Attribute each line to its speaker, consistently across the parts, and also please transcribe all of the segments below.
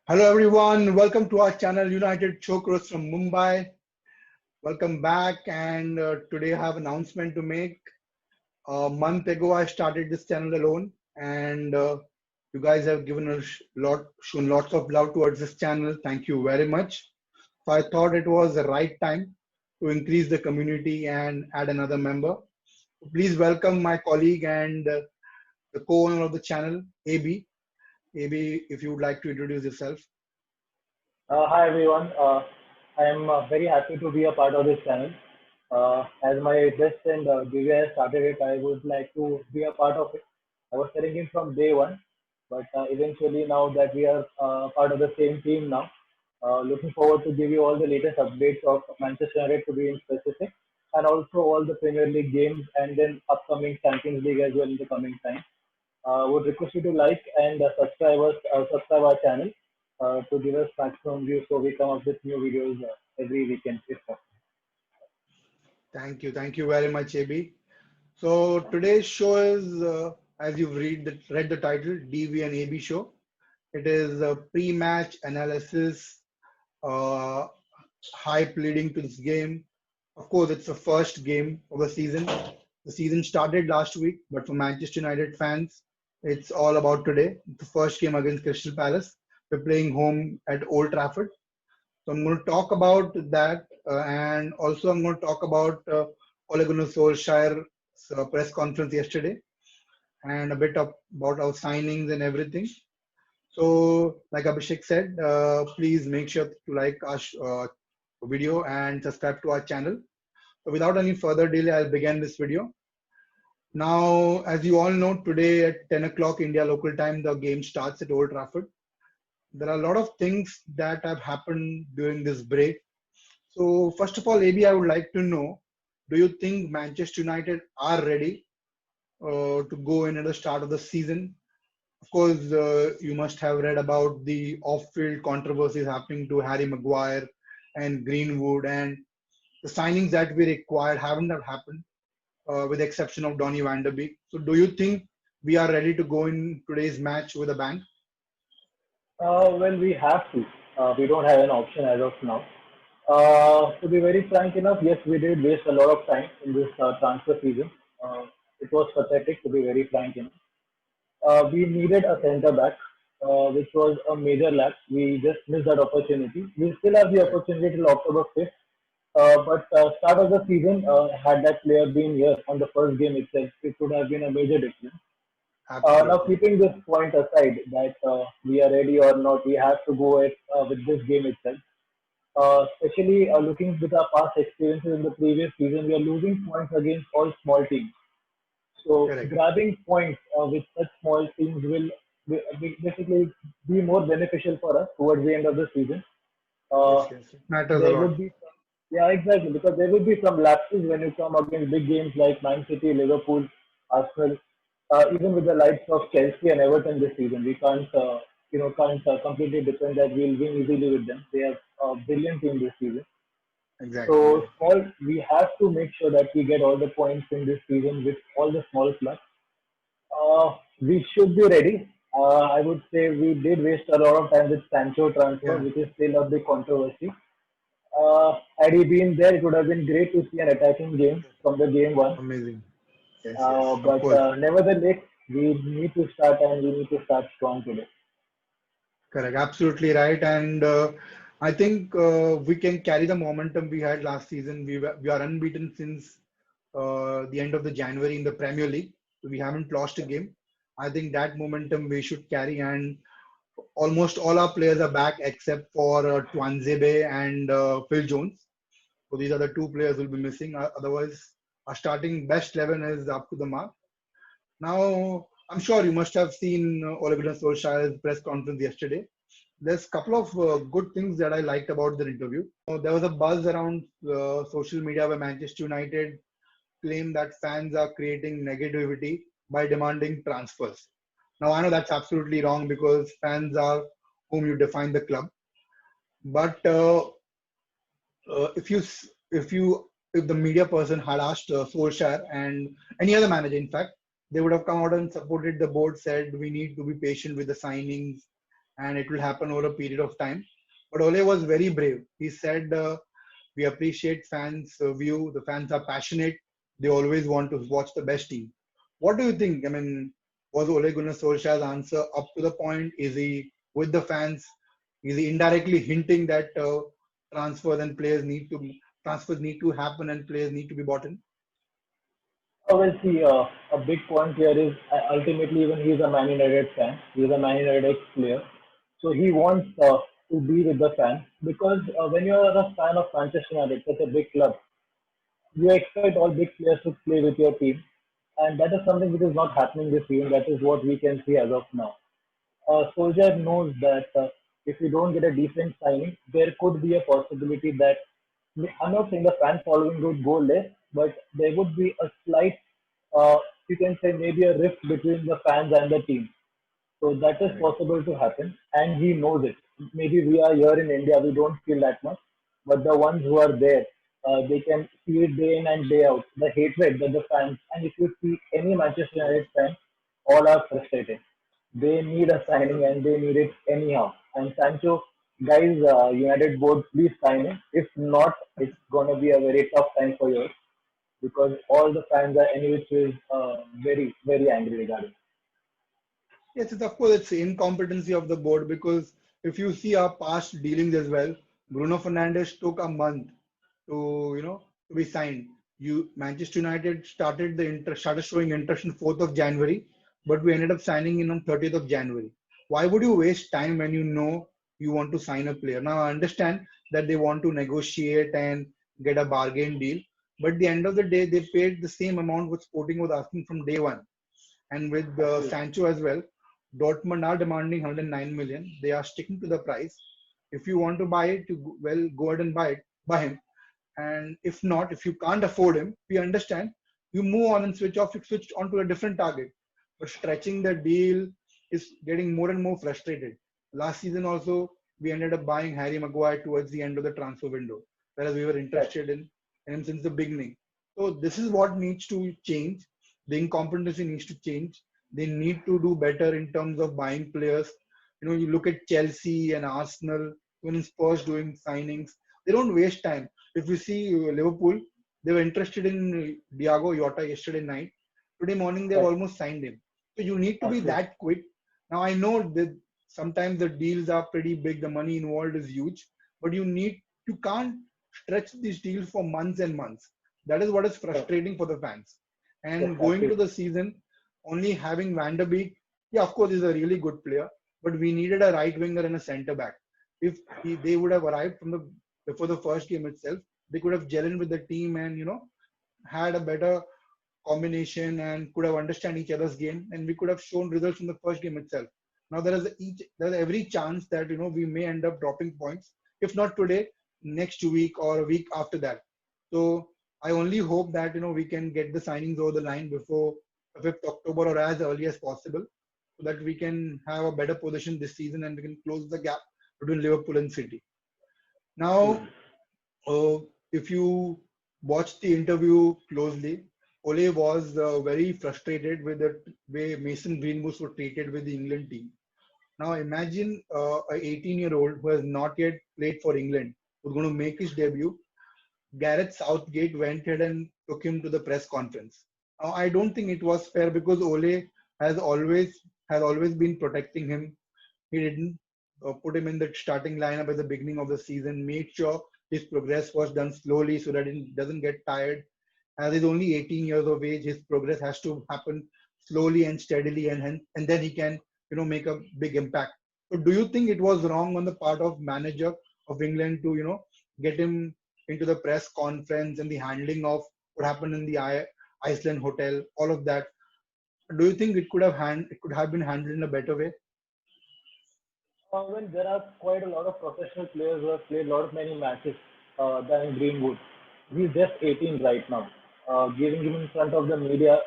Speaker 1: Hello everyone, welcome to our channel United Chokros from Mumbai. Welcome back, and today I have an announcement to make. A month ago I started this channel alone, and you guys have given us shown lots of love towards this channel. Thank you very much. So I thought it was the right time to increase the community and add another member. Please welcome my colleague and the co-owner of the channel, AB. AB, if you would like to introduce yourself.
Speaker 2: Hi everyone. I am very happy to be a part of this channel. As my best friend Divya has started it, I would like to be a part of it. I was telling him from day one, but eventually now that we are part of the same team now, looking forward to give you all the latest updates of Manchester United to be in specific, and also all the Premier League games and then upcoming Champions League as well in the coming time. Would request you to like and subscribe our channel to give us maximum views so we come up with new videos every weekend if possible.
Speaker 1: Thank you very much, AB. So today's show is, as you've read the title, DV and AB show. It is a pre-match analysis, uh, hype leading to this game. Of course, it's the first game of the season. The season started last week, but for Manchester United fans, it's all about today. The first game against Crystal Palace. We're playing home at Old Trafford. So I'm going to talk about that, and also I'm going to talk about Ole Gunnar Solskjaer's press conference yesterday, and a bit about our signings and everything. So, like Abhishek said, please make sure to like our video and subscribe to our channel. So, without any further delay, I'll begin this video. Now, as you all know, today at 10 o'clock India local time, the game starts at Old Trafford. There are a lot of things that have happened during this break. So, first of all, AB, I would like to know, do you think Manchester United are ready to go in at the start of the season? Of course, you must have read about the off-field controversies happening to Harry Maguire and Greenwood, and the signings that we required haven't that happened, with the exception of Donny van der Beek. So, do you think we are ready to go in today's match with a bang?
Speaker 2: Well, we have to. We don't have an option as of now. To be very frank enough, yes, we did waste a lot of time in this transfer season. It was pathetic, to be very frank enough. We needed a centre back, which was a major lack. We just missed that opportunity. We still have the
Speaker 1: Correct.
Speaker 2: opportunity till October 5th. But start of the season, had that player been here on the first game itself, it would have been a major difference. Now,
Speaker 1: Absolutely.
Speaker 2: keeping this point aside, that we are ready or not, we have to go with this game itself. Especially looking with our past experiences in the previous season, we are losing points against all small teams. So
Speaker 1: Correct.
Speaker 2: grabbing points with such small teams will basically be more beneficial for us towards the end of the season. Uh,
Speaker 1: Yes, yes. It matters a
Speaker 2: there
Speaker 1: lot.
Speaker 2: would be some, yeah, exactly, because there will be some lapses when you come against big games like Man City, Liverpool, Arsenal, even with the likes of Chelsea and Everton this season. We can't completely depend that we'll win easily with them. They have a brilliant team this season.
Speaker 1: Exactly.
Speaker 2: So small, we have to make sure that we get all the points in this season with all the small clubs. We should be ready. I would say we did waste a lot of time with Sancho transfer,
Speaker 1: Yeah.
Speaker 2: which is still a big controversy. Had he been there, it would have been great to see an attacking game from the game one.
Speaker 1: Amazing. Yes, yes. Of
Speaker 2: But
Speaker 1: course.
Speaker 2: nevertheless, we need to start and we need to start strong today.
Speaker 1: Correct, absolutely right. And I think we can carry the momentum we had last season. We are unbeaten since the end of the January in the Premier League. So we haven't lost a game. I think that momentum we should carry, and almost all our players are back except for Twanzebe and Phil Jones. So these are the two players who will be missing. Otherwise, our starting best 11 is up to the mark. Now, I'm sure you must have seen Ole Gunnar Solskjaer's press conference yesterday. There's a couple of good things that I liked about the interview. There was a buzz around social media where Manchester United claim that fans are creating negativity by demanding transfers. Now, I know that's absolutely wrong because fans are whom you define the club. But if you if the media person had asked Solskjaer and any other manager, in fact, they would have come out and supported the board, said we need to be patient with the signings, and it will happen over a period of time. But Ole was very brave. He said, "We appreciate fans' view. The fans are passionate. They always want to watch the best team." What do you think? I mean, was Ole Gunnar Solskjaer's answer up to the point? Is he with the fans? Is he indirectly hinting that transfers and players need to transfers need to happen and players need to be bought in?
Speaker 2: Well, see, a big point here is ultimately even he's a Man United fan. He's a Man United player, so he wants to be with the fans because when you are a fan of Manchester United, such a big club, you expect all big players to play with your team, and that is something which is not happening this season. That is what we can see as of now. Solskjaer knows that if you don't get a decent signing, there could be a possibility that I'm not saying the fan following would go less, but there would be a slight, uh, you can say maybe a rift between the fans and the team. So that is
Speaker 1: Right.
Speaker 2: possible to happen, and he knows it. Maybe we are here in India, we don't feel that much, but the ones who are there, they can see it day in and day out. The hatred that the fans, and if you see any Manchester United fan, all are frustrated. They need a signing and they need it anyhow. And Sancho, guys, United board, please sign him. If not, it's gonna be a very tough time for you because all the fans are anyways very very angry regarding.
Speaker 1: Yes, it's of course it's incompetency of the board because if you see our past dealings as well, Bruno Fernandes took a month to to be signed. You Manchester United started showing interest in 4th of January, but we ended up signing in on 30th of January. Why would you waste time when you know you want to sign a player? Now I understand that they want to negotiate and get a bargain deal, but at the end of the day, they paid the same amount what Sporting was asking from day one. And with
Speaker 2: Absolutely.
Speaker 1: Sancho as well, Dortmund are demanding 109 million. They are sticking to the price. If you want to buy it, well, go ahead and buy him. And if not, if you can't afford him, we understand. You move on and switch off. You switch on to a different target. But stretching the deal is getting more and more frustrated. Last season also, we ended up buying Harry Maguire towards the end of the transfer window, whereas we were
Speaker 2: Right.
Speaker 1: interested in him since the beginning. So this is what needs to change. The incompetency needs to change. They need to do better in terms of buying players. You look at Chelsea and Arsenal, even Spurs doing signings. They don't waste time. If you see Liverpool, they were interested in Diego Jota yesterday night. Today morning, they've
Speaker 2: Right.
Speaker 1: almost signed him. So you need to be
Speaker 2: Absolutely.
Speaker 1: that quick. Now, I know that sometimes the deals are pretty big, the money involved is huge, but you can't stretch these deals for months and months. That is what is
Speaker 2: Right.
Speaker 1: frustrating for the fans.
Speaker 2: Yes,
Speaker 1: And going into
Speaker 2: absolutely.
Speaker 1: the season, only having Van der Beek, yeah, of course, he's a really good player, but we needed a right winger and a centre back. If they would have arrived from the before the first game itself, they could have gelled with the team and had a better combination and could have understand each other's game, and we could have shown results from the first game itself. Now there is every chance that we may end up dropping points, if not today, next week or a week after that. So I only hope that we can get the signings over the line before 5th October or as early as possible, so that we can have a better position this season and we can close the gap between Liverpool and City. Now,
Speaker 2: Absolutely.
Speaker 1: uh, if you watch the interview closely, Ole was very frustrated with the way Mason Greenwood was treated with the England team. Now imagine a 18-year-old who has not yet played for England, who's going to make his debut. Gareth Southgate went ahead and took him to the press conference. Now I don't think it was fair because Ole has always has always been protecting him. He didn't put him in the starting lineup at the beginning of the season, made sure his progress was done slowly so that he doesn't get tired. As he's only 18 years of age, his progress has to happen slowly and steadily, and then he can make a big impact. So, do you think it was wrong on the part of manager of England to get him into the press conference and the handling of what happened in the Iceland hotel, all of that? Do you think it could have been handled in a better way?
Speaker 2: Well, there are quite a lot of professional players who have played a lot of many matches than Greenwood. He's just 18 right now. Giving him in front of the media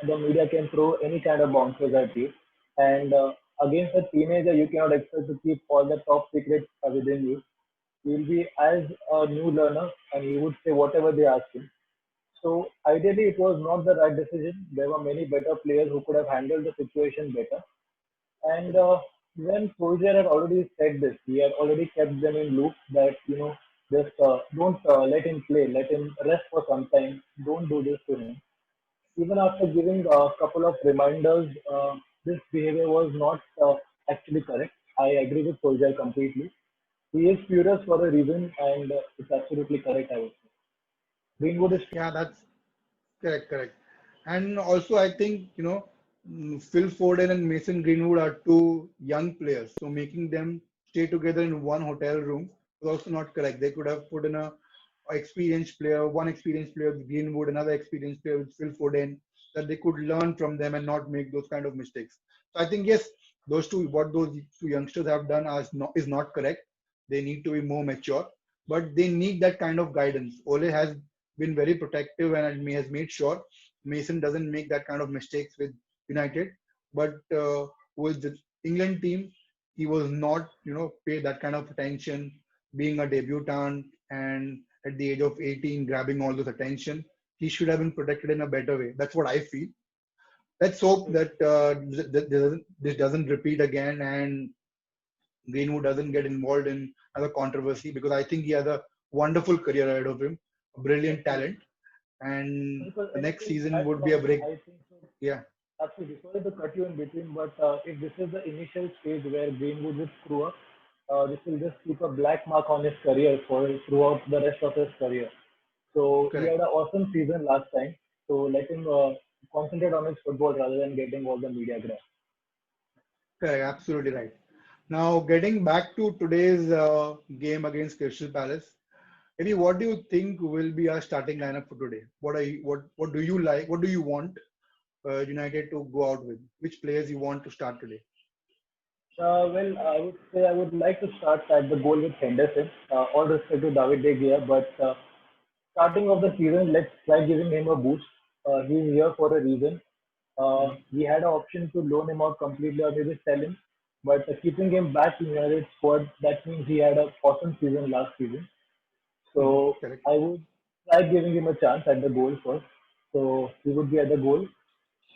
Speaker 2: can throw any kind of bounces at you. And against a teenager, you cannot expect to keep all the top secrets within you. He will be as a new learner, and he would say whatever they ask him. So ideally, it was not the right decision. There were many better players who could have handled the situation better. And when Solskjaer had already said this, he had already kept them in loop that, just don't let him play, let him rest for some time, don't do this to him. Even after giving a couple of reminders, this behavior was not actually correct. I agree with Solskjaer completely. He is furious for a reason, and it's absolutely correct, I would say. Greenwood is
Speaker 1: Yeah, that's correct, correct. And also, I think, Phil Foden and Mason Greenwood are two young players. So making them stay together in one hotel room was also not correct. They could have put in a experienced player, one experienced player with Greenwood, another experienced player with Phil Foden, that they could learn from them and not make those kind of mistakes. So I think, yes, what those two youngsters have done is not correct. They need to be more mature, but they need that kind of guidance. Ole has been very protective and has made sure Mason doesn't make that kind of mistakes with United. But with the England team, he was not, paid that kind of attention, being a debutant and at the age of 18 grabbing all this attention. He should have been protected in a better way. That's what I feel. Let's hope that this doesn't repeat again and Greenwood doesn't get involved in another controversy, because I think he has a wonderful career ahead of him, a brilliant talent,
Speaker 2: absolutely.
Speaker 1: and
Speaker 2: Because
Speaker 1: the next
Speaker 2: anything can
Speaker 1: season would
Speaker 2: happen
Speaker 1: be a
Speaker 2: also.
Speaker 1: break.
Speaker 2: I think so.
Speaker 1: Yeah,
Speaker 2: Absolutely. Sorry to cut you in between, but if this is the initial stage where Greenwood will screw up, this will just keep a black mark on his career for throughout the rest of his career. So he had
Speaker 1: correct,
Speaker 2: an awesome season last time. So let him concentrate on his football rather than getting all the media grab.
Speaker 1: correct, absolutely right. Now, getting back to today's game against Crystal Palace, maybe what do you think will be our starting lineup for today? What do you like? What do you want United to go out with? Which players you want to start today?
Speaker 2: Well, I would say I would like to start at the goal with Henderson. All respect to David De Gea, but starting of the season, let's try giving him a boost. He's here for a reason.
Speaker 1: Mhm.
Speaker 2: We had an option to loan him out completely or maybe sell him, but keeping him back in United squad, that means he had an awesome season last season.
Speaker 1: Mhm.
Speaker 2: So
Speaker 1: Correct.
Speaker 2: I would try giving him a chance at the goal first. So he would be at the goal.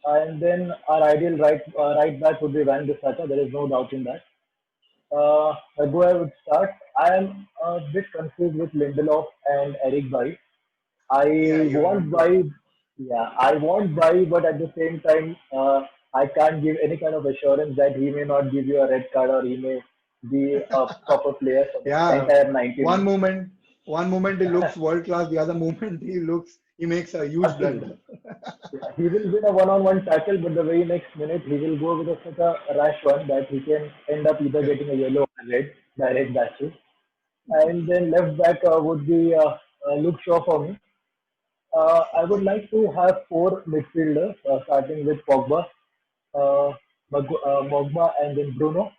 Speaker 2: And then our ideal right back would be Van Bissaka. There is no doubt in that. Go I would start. I am a bit confused with Lindelof and Eric Bailly.
Speaker 1: Yeah,
Speaker 2: I
Speaker 1: you're
Speaker 2: want
Speaker 1: not good.
Speaker 2: buy, yeah, I want buy, but at the same time, I can't give any kind of assurance that he may not give you a red card or he may be a proper player for the
Speaker 1: Yeah,
Speaker 2: entire 90
Speaker 1: one
Speaker 2: minutes.
Speaker 1: moment, one moment he looks world class, the other moment he makes a huge blunder.
Speaker 2: Absolutely. Yeah, he will win a one-on-one tackle, but the very next minute he will go with such a rash one that he can end up either
Speaker 1: Correct.
Speaker 2: getting a yellow or a red direct dashes. And then left back would be Luke Shaw for me. I would
Speaker 1: Okay.
Speaker 2: like to have four midfielders, starting with Pogba, uh, Mogba, and then Bruno,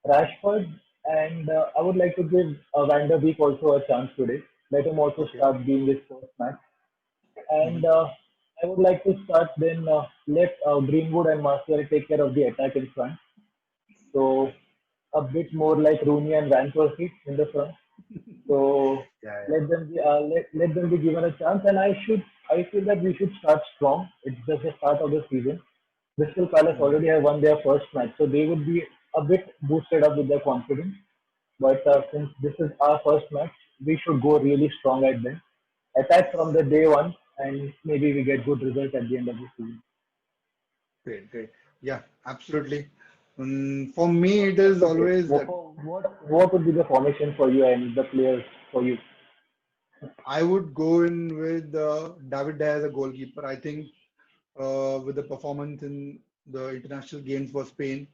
Speaker 2: Rashford, and I would like to give Van der Beek also a chance today. Let him also
Speaker 1: Okay.
Speaker 2: start being his first match. And
Speaker 1: Mhm.
Speaker 2: I would like to start then let Greenwood and Martial take care of the attack in front. So
Speaker 1: Correct.
Speaker 2: a bit more like Rooney and Van Persie in the front. So
Speaker 1: Yeah, yeah.
Speaker 2: let them be given a chance, and I feel that we should start strong. It's just the start of the season. Crystal Palace
Speaker 1: Mhm.
Speaker 2: already have won their first match, so they would be a bit boosted up with their confidence. But since this is our first match, we should go really strong at them. Attack from the day one, and maybe we get good results at the end of the season.
Speaker 1: Great, great. Yeah, absolutely. For me,
Speaker 2: What
Speaker 1: it
Speaker 2: about
Speaker 1: is
Speaker 2: you, Dave?
Speaker 1: always
Speaker 2: What would be the formation for you and the players for you?
Speaker 1: I would go in with David De as a goalkeeper. I think with the performance in the international games for Spain,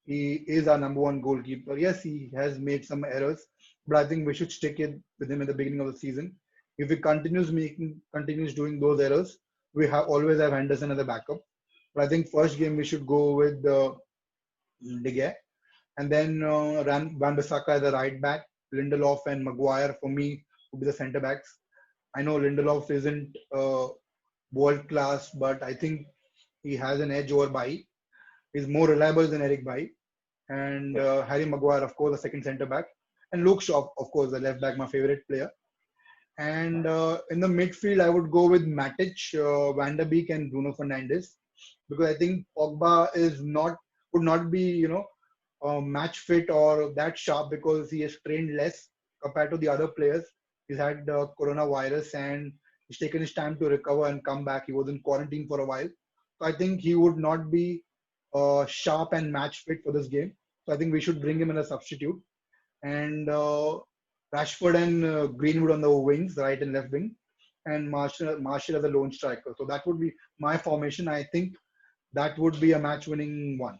Speaker 1: he is our number one goalkeeper. Yes, he has made some errors, but I think we should stick it with him at the beginning of the season. If he continues doing those errors, we have always have Henderson as a backup. But I think first game we should go with De Gea, and then Van Bissaka as a right back, Lindelof and Maguire for me would be the centre backs. I know Lindelof isn't world class, but I think he has an edge over Bai. He's more reliable than Eric Bai. And Harry Maguire, of course, the second centre back. And Luke Shaw, of course, the left back, my favorite player. And in the midfield, I would go with Matic, Van der Beek, and Bruno Fernandes, because I think Pogba would not be, match fit or that sharp because he has trained less compared to the other players. He's had the coronavirus and he's taken his time to recover and come back. He was in quarantine for a while. So I think he would not be sharp and match fit for this game. So I think we should bring him in a substitute. And Rashford and Greenwood on the wings, right and left wing, and Marshall as a lone striker. So that would be my formation. I think that would be a match-winning one.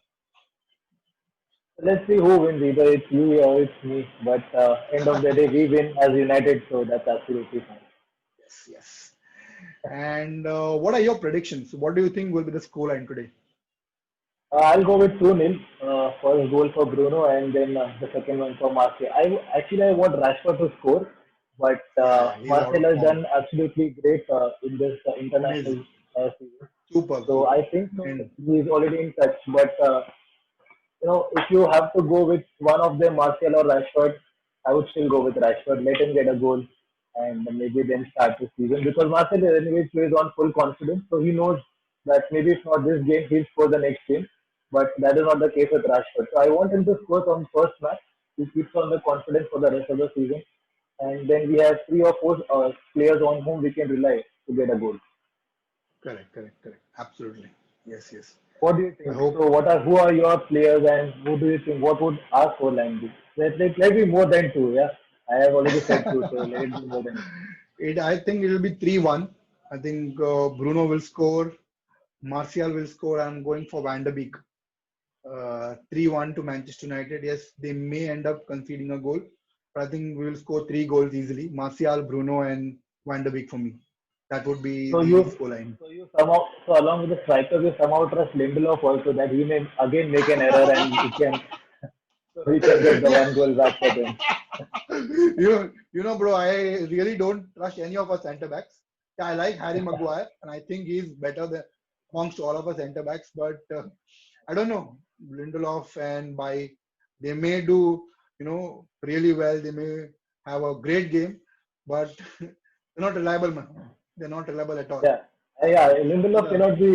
Speaker 2: Let's see who wins. Either it's you or it's me. But end of the day, we win as United, so that's absolutely fine.
Speaker 1: Yes, yes. And what are your predictions? What do you think will be the scoreline today?
Speaker 2: I'll go with 2-0. First goal for Bruno and then the second one for Martial. I want Rashford to score, but
Speaker 1: Yeah, yeah, he's out
Speaker 2: Martial
Speaker 1: of
Speaker 2: has
Speaker 1: form.
Speaker 2: done absolutely great in this international
Speaker 1: Amazing.
Speaker 2: season.
Speaker 1: Super,
Speaker 2: So
Speaker 1: super.
Speaker 2: I think so.
Speaker 1: And
Speaker 2: He's already in touch. But if you have to go with one of them, Martial or Rashford, I would still go with Rashford. Let him get a goal and maybe then start the season because Martial anyway plays on full confidence, so he knows that maybe if not this game, he'll score the next game. But that is not the case with Rashford. So I want him to score from first match. He keeps on the confidence for the rest of the season, and then we have three or four players on whom we can rely to get a goal.
Speaker 1: correct, correct, correct. Absolutely. Yes, yes.
Speaker 2: What do you
Speaker 1: I
Speaker 2: think?
Speaker 1: hope.
Speaker 2: So, who are your players, and who do you think? What would our scoreline be? Let be more than two. Yeah, I have already said two, so let it be more than
Speaker 1: I think it will be 3-1. I think Bruno will score, Martial will score. I'm going for Van de Beek. 3-1 to Manchester United. Yes, they may end up conceding a goal, but I think we will score 3 goals easily. Martial, Bruno, and Van de Beek for me. That would be
Speaker 2: So
Speaker 1: the scoreline.
Speaker 2: you somehow, so along with the striker, you somehow trust Lindelof also that he may again make an error and he can get the
Speaker 1: Yeah.
Speaker 2: one goal back for them.
Speaker 1: Bro, I really don't trust any of our centre backs. Yeah, I like Harry Maguire, and I think he's better than amongst all of our centre backs. But I don't know, Lindelof and by they may do, really well. They may have a great game, but they're not reliable, man. They're not reliable at all.
Speaker 2: Yeah, yeah. Lindelof
Speaker 1: Yeah,
Speaker 2: cannot be.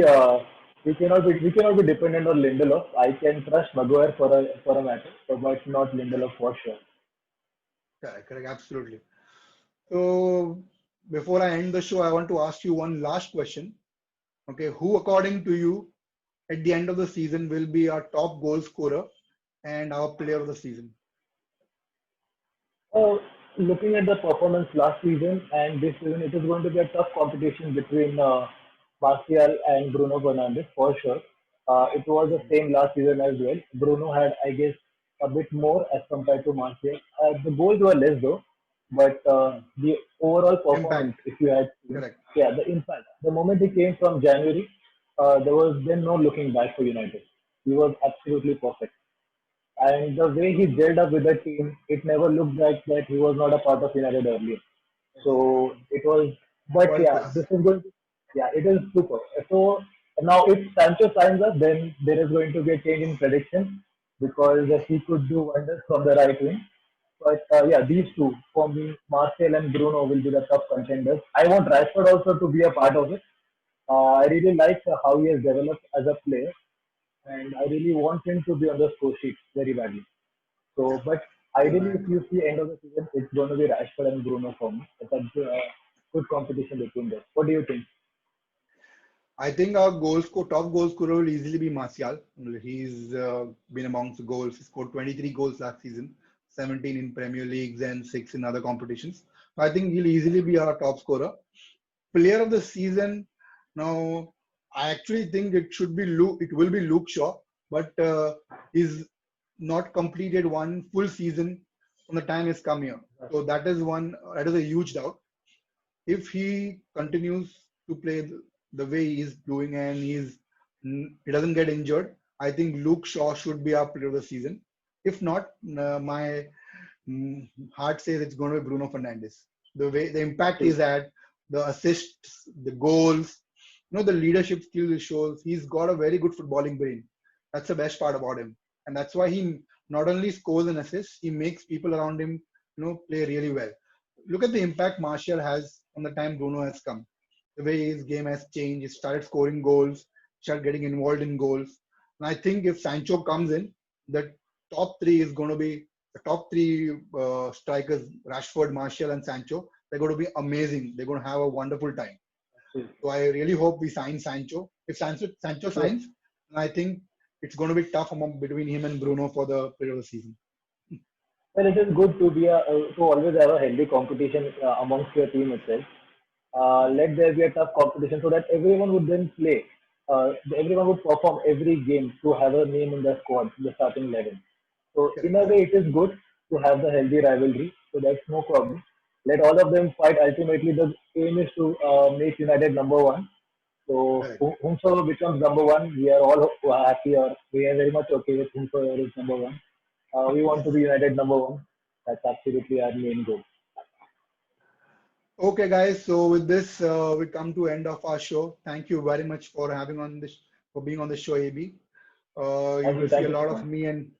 Speaker 2: We cannot be dependent on Lindelof. I can trust Maguire for a matter, but not Lindelof for sure.
Speaker 1: correct, correct, absolutely. So before I end the show, I want to ask you one last question. Okay, who according to you at the end of the season will be our top goal scorer and our player of the season?
Speaker 2: Uh, Looking at the performance last season and this season, it is going to be a tough competition between Martial and Bruno Fernandes for sure. It was the same last season as well. Bruno had, I guess, a bit more as compared to Martial. The goals were less though, but the overall performance,
Speaker 1: Impact,
Speaker 2: if you had seen,
Speaker 1: correct.
Speaker 2: yeah, the impact. The moment he came from January, there was then no looking back for United. He was absolutely perfect. And the way he gelled up with the team, it never looked like that he was not a part of United earlier. So it was, but
Speaker 1: World
Speaker 2: yeah,
Speaker 1: class.
Speaker 2: this is going to, yeah, it is super. So now if Sancho signs up, then there is going to be a change in prediction because he could do wonders from the right wing. But yeah, these two, for me, Marcel and Bruno will be the top contenders. I want Rashford also to be a part of it. I really like how he has developed as a player and I really want him to be on the score sheet very badly.
Speaker 1: Yeah,
Speaker 2: So, but
Speaker 1: even
Speaker 2: ideally,
Speaker 1: I
Speaker 2: if
Speaker 1: agree.
Speaker 2: you see end of the season, it's going to be Rashford and Bruno for me. It's a good competition between them. What do you think?
Speaker 1: I think our top goal scorer will easily be Martial. He's been amongst the goals. He scored 23 goals last season, 17 in Premier Leagues and 6 in other competitions. So I think he'll easily be our top scorer. Player of the season. Now, I actually think it should be Luke. It will be Luke Shaw, but he's not completed one full season from the time he's come here. So that is one. That is a huge doubt. If he continues to play the way he's doing and he doesn't get injured, I think Luke Shaw should be our player of the season. If not, my heart says it's going to be Bruno Fernandes. The way the impact he's had, the assists, the goals, the leadership skills he shows. He's got a very good footballing brain. That's the best part about him, and that's why he not only scores and assists, he makes people around him, play really well. Look at the impact Martial has from the time Bruno has come. The way his game has changed. He started scoring goals, started getting involved in goals. And I think if Sancho comes in, the top three is going to be the top three strikers: Rashford, Martial, and Sancho. They're going to be amazing. They're going to have a wonderful time. So I really hope we sign Sancho. If Sancho
Speaker 2: Yes.
Speaker 1: signs, then I think it's going to be tough between him and Bruno for the period of the season.
Speaker 2: Well, it is good to to always have a healthy competition amongst your team itself. Let there be a tough competition so that everyone would then play. Everyone would perform every game to have a name in the squad, the starting 11. So in
Speaker 1: Correct,
Speaker 2: a way,
Speaker 1: correct,
Speaker 2: it is good to have the healthy rivalry. So that's no problem. Let all of them fight. Ultimately, the aim is to make United number one. So
Speaker 1: correct.
Speaker 2: whomsoever becomes number one, we are all happy or we are very much okay with whomsoever is number one. We want
Speaker 1: Yes.
Speaker 2: to be United number one. That's absolutely our main goal.
Speaker 1: Okay, guys. So with this, we come to end of our show. Thank you very much for having on this for being on the show, AB. You will see a
Speaker 2: Thank you
Speaker 1: lot
Speaker 2: so
Speaker 1: of
Speaker 2: much.
Speaker 1: me and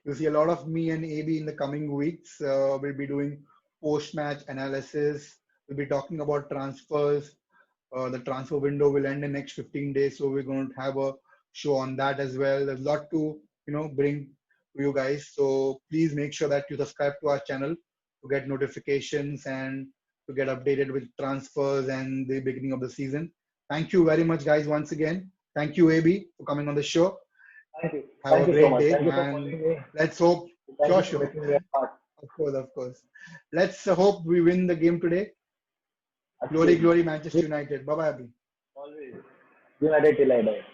Speaker 1: you'll see a lot of me and AB in the coming weeks. We'll be doing post-match analysis. We'll be talking about transfers. The transfer window will end in next 15 days, so we're going to have a show on that as well. There's a lot to bring to you guys. So please make sure that you subscribe to our channel to get notifications and to get updated with transfers and the beginning of the season. Thank you very much, guys, once again. Thank you, AB, for coming on the show.
Speaker 2: Thank you.
Speaker 1: Have a
Speaker 2: Thank you so
Speaker 1: great
Speaker 2: much.
Speaker 1: day,
Speaker 2: Thank you for
Speaker 1: and
Speaker 2: calling me.
Speaker 1: let's hope.
Speaker 2: Thank you
Speaker 1: Sure,
Speaker 2: for
Speaker 1: sure.
Speaker 2: making me a part.
Speaker 1: Of course, of course. Let's hope we win the game today. Glory,
Speaker 2: Absolutely.
Speaker 1: glory, Manchester United. Bye bye, Abhi.
Speaker 2: Always. United till I die.